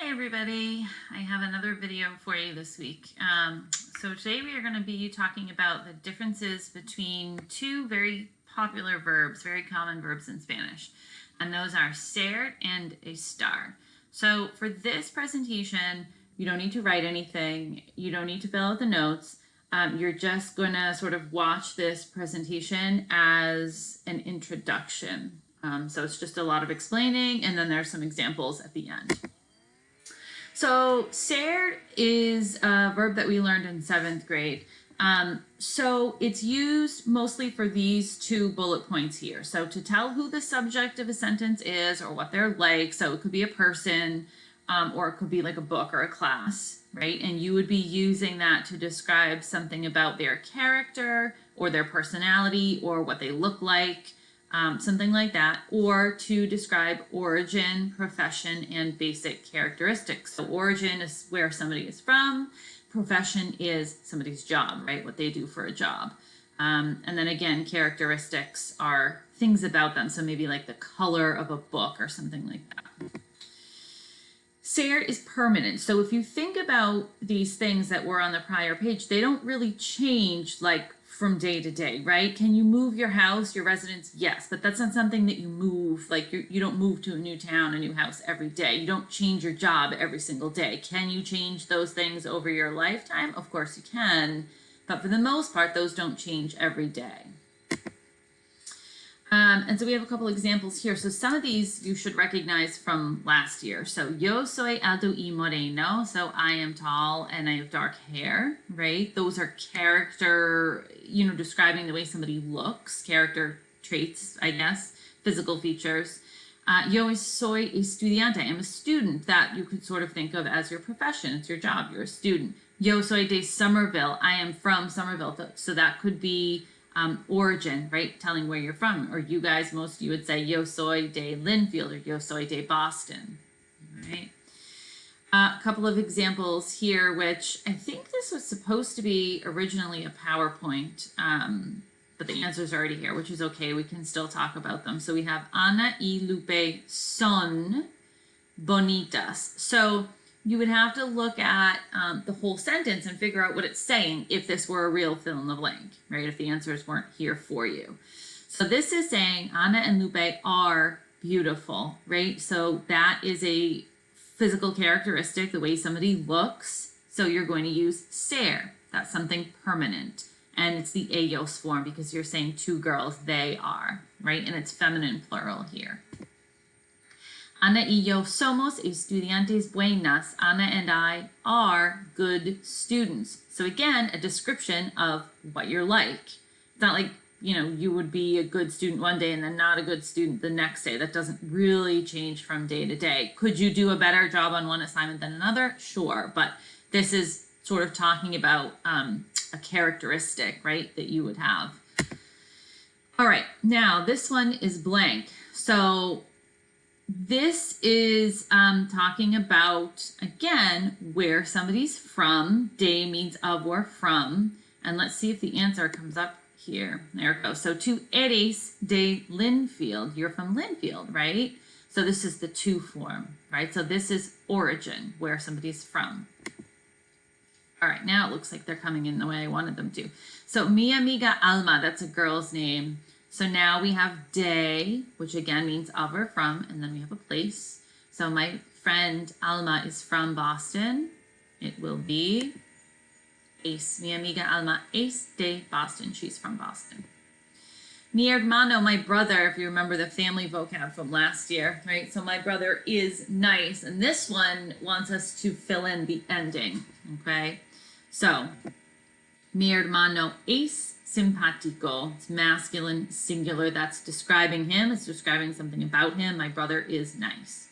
Hi everybody, I have another video for you this week. So today we are going to be talking about the differences between two very popular verbs, very common verbs in Spanish, and those are ser and estar. So for this presentation, you don't need to write anything, you don't need to fill out the notes. You're just going to sort of watch this presentation as an introduction. So it's just a lot of explaining, and then there's some examples at the end. So ser is a verb that we learned in 7th grade. So it's used mostly for these two bullet points here. So to tell who the subject of a sentence is or what they're like. So it could be a person or it could be like a book or a class, right? And you would be using that to describe something about their character or their personality or what they look like. Something like that, or to describe origin, profession, and basic characteristics. So origin is where somebody is from, profession is somebody's job, right? What they do for a job. And then again, characteristics are things about them. So maybe like the color of a book or something like that. Ser is permanent. So if you think about these things that were on the prior page, they don't really change like from day to day, right? Can you move your house, your residence? Yes, but that's not something that you move. Like you don't move to a new town, a new house every day. You don't change your job every single day. Can you change those things over your lifetime? Of course you can, but for the most part, those don't change every day. And so we have a couple examples here. So some of these you should recognize from last year. So yo soy alto y moreno. So I am tall and I have dark hair, right? Those are character, describing the way somebody looks, character traits, I guess, physical features. Yo soy estudiante. I'm a student. That you could sort of think of as your profession. It's your job. You're a student. Yo soy de Somerville. I am from Somerville. So that could be origin, right? Telling where you're from. Or you guys, most of you would say yo soy de Linfield or yo soy de Boston, right? A couple of examples here, which I think this was supposed to be originally a PowerPoint, but the answers are already here, which is okay. We can still talk about them. So we have Ana y Lupe son bonitas. So you would have to look at the whole sentence and figure out what it's saying if this were a real fill in the blank, right? If the answers weren't here for you. So this is saying Ana and Lupe are beautiful, right? So that is a physical characteristic, the way somebody looks. So you're going to use ser. That's something permanent. And it's the ellos form because you're saying two girls, they are, right? And it's feminine plural here. Ana y yo somos estudiantes buenas. Ana and I are good students. So again, a description of what you're like. It's not like, you would be a good student one day and then not a good student the next day. That doesn't really change from day to day. Could you do a better job on one assignment than another? Sure, but this is sort of talking about a characteristic, right, that you would have. All right, now this one is blank. So this is talking about, again, where somebody's from. De means of or from. And let's see if the answer comes up here. There it goes. So tú eres de Linfield. You're from Linfield, right? So this is the to form, right? So this is origin, where somebody's from. All right, now it looks like they're coming in the way I wanted them to. So mi amiga Alma, that's a girl's name. So now we have de, which again means of or from, and then we have a place. So my friend Alma is from Boston. It will be es. Mi amiga Alma es de Boston. She's from Boston. Mi hermano, my brother, if you remember the family vocab from last year, right? So my brother is nice. And this one wants us to fill in the ending, okay? So, mi hermano es simpático. It's masculine, singular. That's describing him. It's describing something about him. My brother is nice.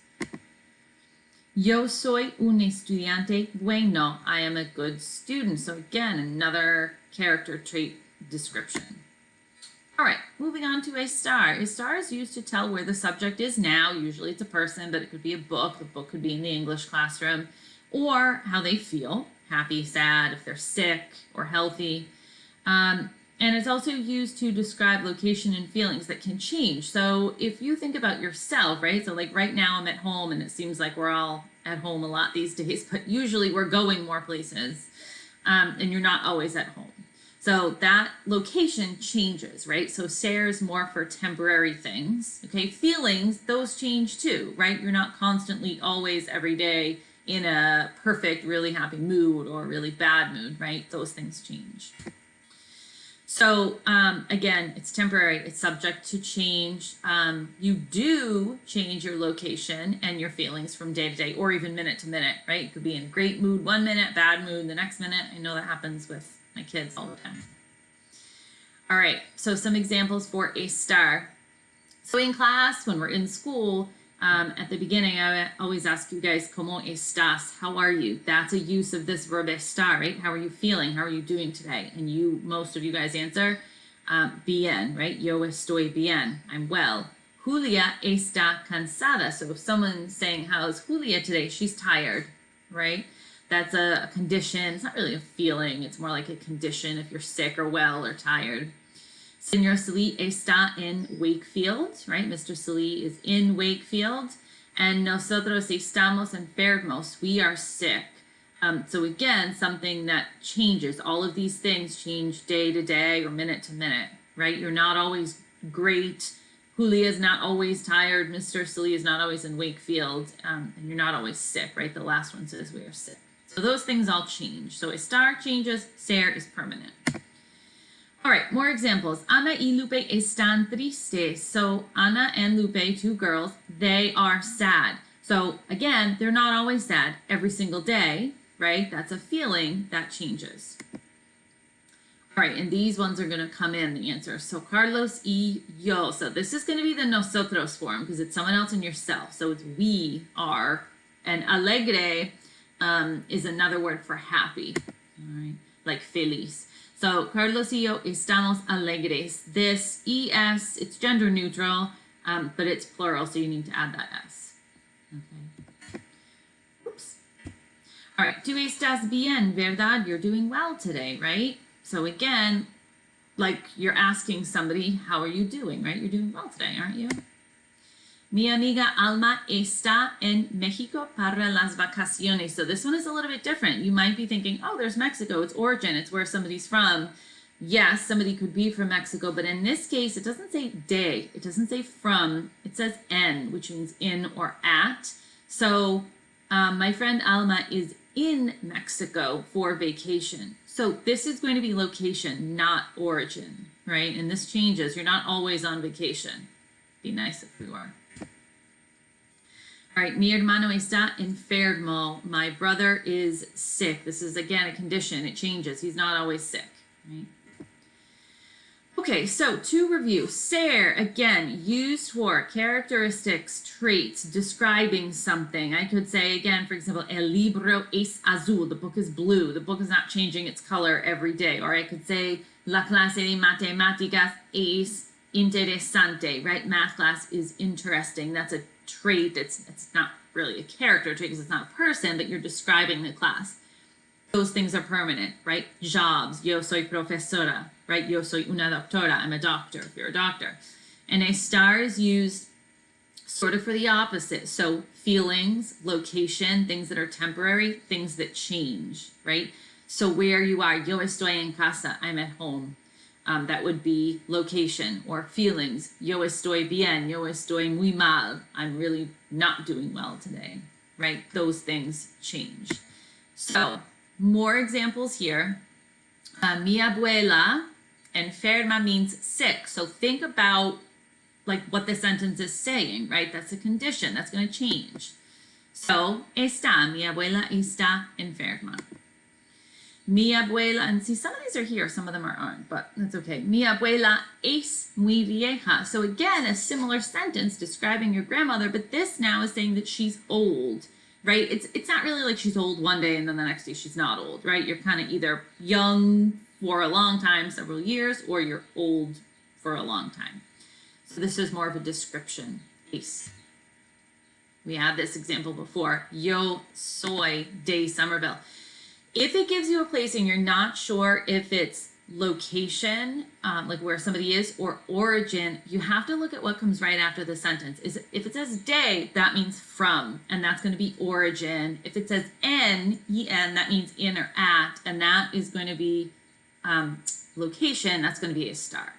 Yo soy un estudiante bueno. I am a good student. So again, another character trait description. All right, moving on to estar. Estar is used to tell where the subject is now. Usually it's a person, but it could be a book. The book could be in the English classroom. Or how they feel. Happy, sad, if they're sick or healthy. And it's also used to describe location and feelings that can change. So if you think about yourself, right? So like right now I'm at home and it seems like we're all at home a lot these days, but usually we're going more places and you're not always at home. So that location changes, right? So ser is more for temporary things, okay? Feelings, those change too, right? You're not constantly always every day in a perfect, really happy mood or really bad mood, right? Those things change. So again, it's temporary, it's subject to change. You do change your location and your feelings from day to day or even minute to minute, right? You could be in a great mood 1 minute, bad mood the next minute. I know that happens with my kids all the time. All right, so some examples for estar. So in class, when we're in school, at the beginning, I always ask you guys, ¿Cómo estás? How are you? That's a use of this verb estar, right? How are you feeling? How are you doing today? And most of you guys answer, bien, right? Yo estoy bien. I'm well. Julia está cansada. So if someone's saying, how's Julia today? She's tired, right? That's a condition. It's not really a feeling. It's more like a condition if you're sick or well or tired. Señor Salí está en Wakefield, right? Mr. Salí is in Wakefield. And nosotros estamos enfermos. We are sick. So again, something that changes. All of these things change day to day or minute to minute, right? You're not always great. Julia is not always tired. Mr. Salí is not always in Wakefield. And you're not always sick, right? The last one says we are sick. So those things all change. So estar changes, ser is permanent. All right, more examples. Ana y Lupe están tristes. So Ana and Lupe, two girls, they are sad. So again, they're not always sad every single day, right? That's a feeling that changes. All right, and these ones are going to come in, the answer. So Carlos y yo. So this is going to be the nosotros form because it's someone else and yourself. So it's we are. And alegre is another word for happy, all right? Like feliz. So Carlos y yo estamos alegres. This es, it's gender neutral, but it's plural, so you need to add that s. Okay. Oops. All right, tú estás bien, ¿verdad? You're doing well today, right? So again, like you're asking somebody, how are you doing, right? You're doing well today, aren't you? Mi amiga Alma está en México para las vacaciones. So this one is a little bit different. You might be thinking, oh, there's Mexico. It's origin. It's where somebody's from. Yes, somebody could be from Mexico, but in this case, it doesn't say de. It doesn't say from. It says en, which means in or at. So my friend Alma is in Mexico for vacation. So this is going to be location, not origin, right? And this changes. You're not always on vacation. Be nice if we were. All right, mi hermano está enfermo. My brother is sick. This is, again, a condition. It changes. He's not always sick, right? Okay, so to review, ser, again, used for characteristics, traits, describing something. I could say, again, for example, el libro es azul. The book is blue. The book is not changing its color every day. Or I could say, la clase de matemáticas es interesante, right? Math class is interesting. That's a trait. It's not really a character trait because it's not a person, but you're describing the class. Those things are permanent, right? Jobs, yo soy profesora, right? Yo soy una doctora, I'm a doctor, if you're a doctor. And estar is used sort of for the opposite. So feelings, location, things that are temporary, things that change, right? So where you are, yo estoy en casa, I'm at home. That would be location or feelings. Yo estoy bien, yo estoy muy mal. I'm really not doing well today, right? Those things change. So more examples here. Mi abuela enferma means sick. So think about like what the sentence is saying, right? That's a condition. That's going to change. So está, mi abuela está enferma. Mi abuela, and see, some of these are here, some of them aren't, but that's okay. Mi abuela es muy vieja. So again, a similar sentence describing your grandmother, but this now is saying that she's old, right? It's not really like she's old one day and then the next day she's not old, right? You're kind of either young for a long time, several years, or you're old for a long time. So this is more of a description. Es. We had this example before. Yo soy de Somerville. If it gives you a place and you're not sure if it's location, like where somebody is, or origin, you have to look at what comes right after the sentence. If it says day, that means from, and that's going to be origin. If it says en, that means in or at, and that is going to be location. That's going to be estar.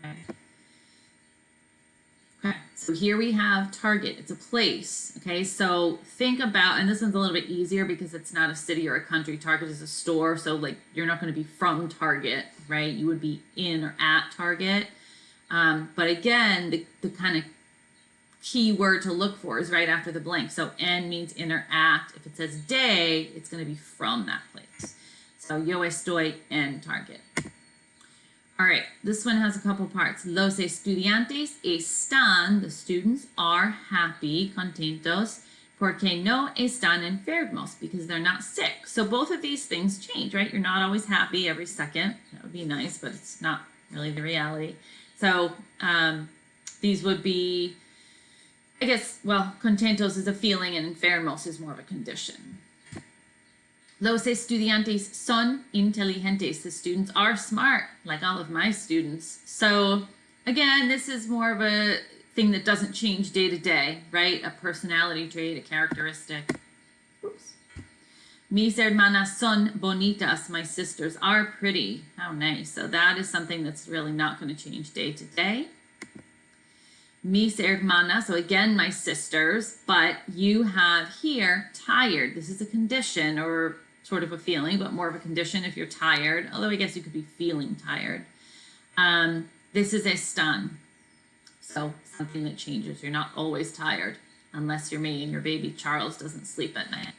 Okay. Okay, so here we have Target. It's a place. Okay, so think about, and this one's a little bit easier because it's not a city or a country. Target is a store, so like you're not going to be from Target, right? You would be in or at Target. But again, the kind of key word to look for is right after the blank. So en means in or at. If it says day, it's going to be from that place. So yo estoy en Target. All right, this one has a couple parts. Los estudiantes están, the students are happy, contentos, porque no están enfermos, because they're not sick. So both of these things change, right? You're not always happy every second. That would be nice, but it's not really the reality. So these would be, I guess, well, contentos is a feeling and enfermos is more of a condition. Los estudiantes son inteligentes. The students are smart, like all of my students. So again, this is more of a thing that doesn't change day to day, right? A personality trait, a characteristic. Oops. Mis hermanas son bonitas. My sisters are pretty. How nice. So that is something that's really not going to change day to day. Mis hermanas, so again, my sisters, but you have here tired. This is a condition or sort of a feeling, but more of a condition if you're tired, although I guess you could be feeling tired. This is están, so something that changes. You're not always tired unless you're me and your baby Charles doesn't sleep at night.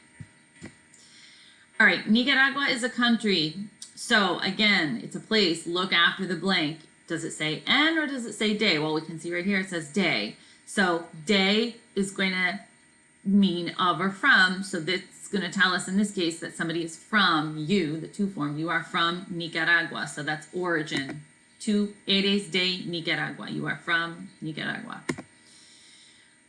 All right, Nicaragua is a country. So again, it's a place. Look after the blank. Does it say en or does it say day? Well, we can see right here it says day. So day is going to mean of or from. So that's going to tell us in this case that somebody is from you, the to form. You are from Nicaragua. So that's origin. Tú eres de Nicaragua. You are from Nicaragua.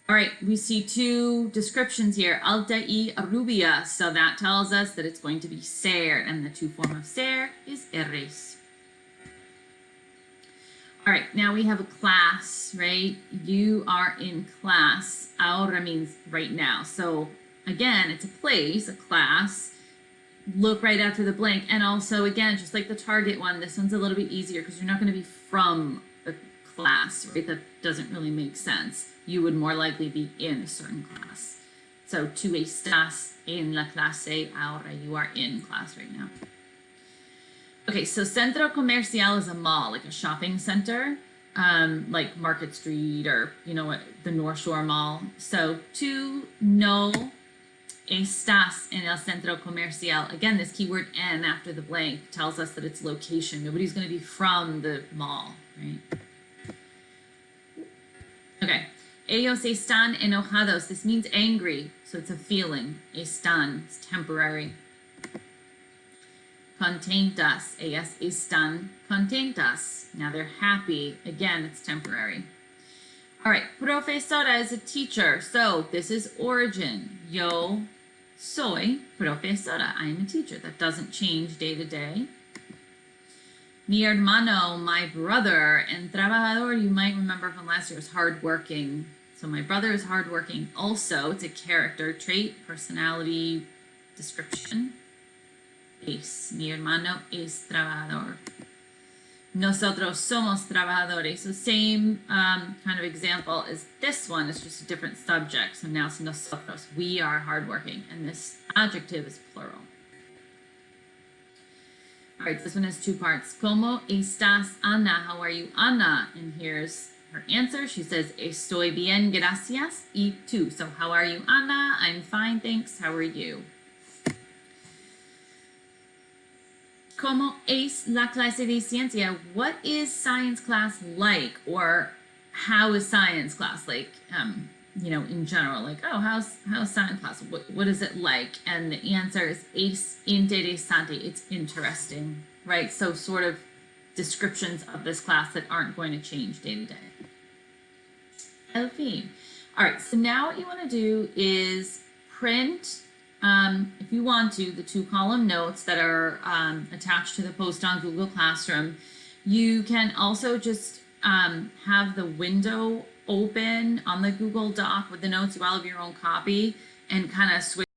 All right, we see two descriptions here, alta y rubia. So that tells us that it's going to be ser, and the to form of ser is eres. All right, now we have a class, right? You are in class. Ahora means right now. So again, it's a place, a class. Look right after the blank. And also, again, just like the target one, this one's a little bit easier because you're not going to be from a class, right? That doesn't really make sense. You would more likely be in a certain class. So, tú estás en la clase ahora. You are in class right now. Okay, so centro comercial is a mall, like a shopping center, like Market Street or, you know, what, the North Shore Mall. So, tú no estás en el centro comercial. Again, this keyword en after the blank tells us that it's location. Nobody's going to be from the mall, right? Okay. Ellos están enojados. This means angry, so it's a feeling. Están, it's temporary. Contentas. Ellas están contentas. Now they're happy. Again, it's temporary. All right. Profesora is a teacher. So this is origin. Yo soy profesora. I am a teacher. That doesn't change day to day. Mi hermano, my brother, and trabajador, you might remember from last year, is hardworking. So my brother is hardworking. Also, it's a character trait, personality, description. Es. Mi hermano es trabajador. Nosotros somos trabajadores. So same kind of example as this one. It's just a different subject. So now it's nosotros. We are hardworking. And this adjective is plural. All right, this one has two parts. ¿Cómo estás, Ana? How are you, Ana? And here's her answer. She says, estoy bien, gracias. Y tú. So how are you, Ana? I'm fine, thanks. How are you? ¿Cómo es la clase de ciencia? What is science class like? Or how is science class like, you know, in general? Like, oh, how's science class? What is it like? And the answer is es interesante. It's interesting, right? So sort of descriptions of this class that aren't going to change day to day. El fin. All right, so now what you want to do is print if you want to, the 2-column notes that are attached to the post on Google Classroom, you can also just have the window open on the Google Doc with the notes. You all have your own copy and kind of switch